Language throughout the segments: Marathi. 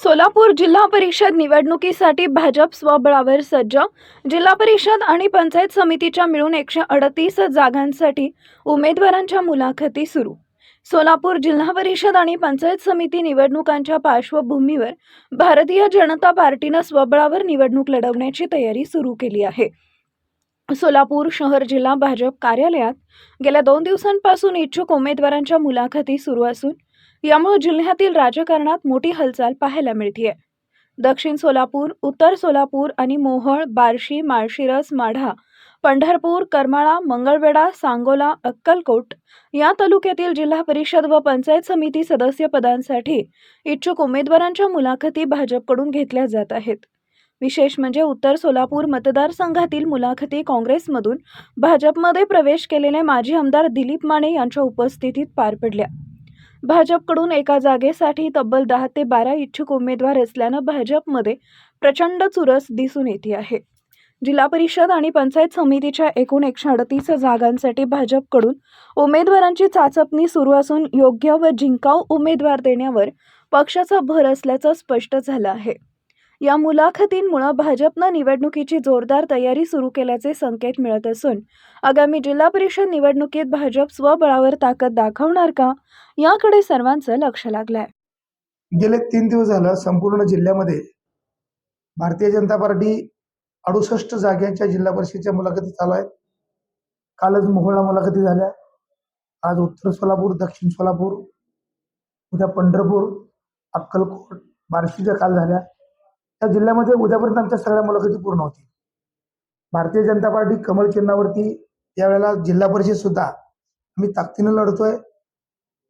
सोलापूर जिल्हा परिषद निवडणुकीसाठी भाजप स्वबळावर सज्ज. जिल्हा परिषद आणि पंचायत समितीच्या मिळून 138 जागांसाठी उमेदवारांच्या मुलाखती सुरू. सोलापूर जिल्हा परिषद आणि पंचायत समिती निवडणुकांच्या पार्श्वभूमीवर भारतीय जनता पार्टीनं स्वबळावर निवडणूक लढवण्याची तयारी सुरू केली आहे. सोलापूर शहर जिल्हा भाजप कार्यालयात गेल्या 2 दिवसांपासून इच्छुक उमेदवारांच्या मुलाखती सुरू असून यामुळे जिल्ह्यातील राजकारणात मोठी हालचाल पाहायला मिळते. दक्षिण सोलापूर, उत्तर सोलापूर आणि मोहोळ, बार्शी, माळशिरस, माढा, पंढरपूर, करमाळा, मंगळवेढा, सांगोला, अक्कलकोट या तालुक्यातील जिल्हा परिषद व पंचायत समिती सदस्य पदांसाठी इच्छुक उमेदवारांच्या मुलाखती भाजपकडून घेतल्या जात आहेत. विशेष म्हणजे उत्तर सोलापूर मतदारसंघातील मुलाखती काँग्रेसमधून भाजपमध्ये प्रवेश केलेले माजी आमदार दिलीप माने यांच्या उपस्थितीत पार पडल्या. भाजपकडून एका जागेसाठी तब्बल 10 ते 12 इच्छुक उमेदवार असल्यानं भाजपमध्ये प्रचंड चुरस दिसून येते आहे. जिल्हा परिषद आणि पंचायत समितीच्या एकूण 138 जागांसाठी भाजपकडून उमेदवारांची चाचपणी सुरू असून योग्य व जिंकाऊ उमेदवार देण्यावर पक्षाचा भर असल्याचं स्पष्ट झालं आहे. या मुलाखतींमुळे भाजपनं निवडणुकीची जोरदार तयारी सुरू केल्याचे संकेत मिळत असून आगामी जिल्हा परिषद निवडणुकीत भाजप स्वबळावर ताकद दाखवणार का, याकडे सर्वांचं लक्ष लागलंय. गेले 3 दिवस झालं संपूर्ण जिल्ह्यामध्ये भारतीय जनता पार्टी 68 जागेच्या जिल्हा परिषदेच्या मुलाखती चालू आहेत. कालच मोहोळला मुलाखती झाल्या, आज उत्तर सोलापूर, दक्षिण सोलापूर, उद्या पंढरपूर, अक्कलकोट, बार्शीच्या काल झाल्या. त्या जिल्ह्यामध्ये उद्यापर्यंत आमच्या सगळ्या मुलाखती पूर्ण होतील. भारतीय जनता पार्टी कमळ चिन्हावरती यावेळेला जिल्हा परिषद सुद्धा आम्ही ताकदीनं लढतोय.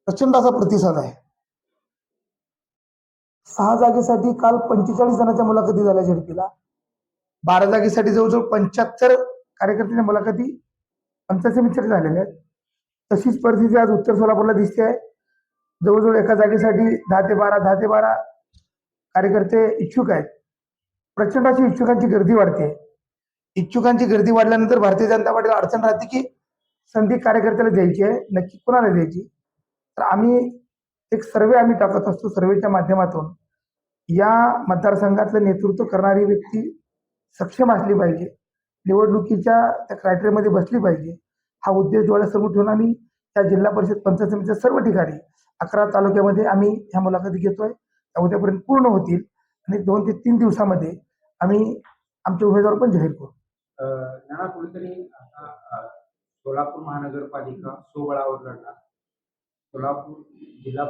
प्रचंड असा प्रतिसाद आहे. 6 जागेसाठी काल 45 जणांच्या मुलाखती झाल्या झडपीला. 12 जागेसाठी जवळजवळ 75 कार्यकर्त्यांच्या मुलाखती पंचायत समितीसाठी झालेल्या आहेत. तशीच परिस्थिती आज उत्तर सोलापूरला दिसते आहे. जवळजवळ एका जागेसाठी 10 ते 12 कार्यकर्ते इच्छुक आहेत. प्रचंड अशी इच्छुकांची गर्दी वाढते. इच्छुकांची गर्दी वाढल्यानंतर भारतीय जनता पार्टीला अडचण राहते की संधी कार्यकर्त्याला द्यायची आहे, नक्की कोणाला द्यायची. तर आम्ही एक सर्वे टाकत असतो. सर्वेच्या माध्यमातून या मतदारसंघातलं नेतृत्व करणारी व्यक्ती सक्षम असली पाहिजे, निवडणुकीच्या त्या क्रायटेरियामध्ये बसली पाहिजे. हा उद्देश डोळ्यासमोर ठेवून आम्ही त्या जिल्हा परिषद पंचायत समितीच्या सर्व ठिकाणी 11 तालुक्यामध्ये आम्ही ह्या मुलाखती घेतोय. त्या उद्यापर्यंत पूर्ण होतील आणि 2 ते 3 दिवसामध्ये आम्ही आमचे उमेदवार पण जाहीर करू. नाना, कुठेतरी आता सोलापूर महानगरपालिका स्वबळावर लढणार. सोलापूर जिल्हा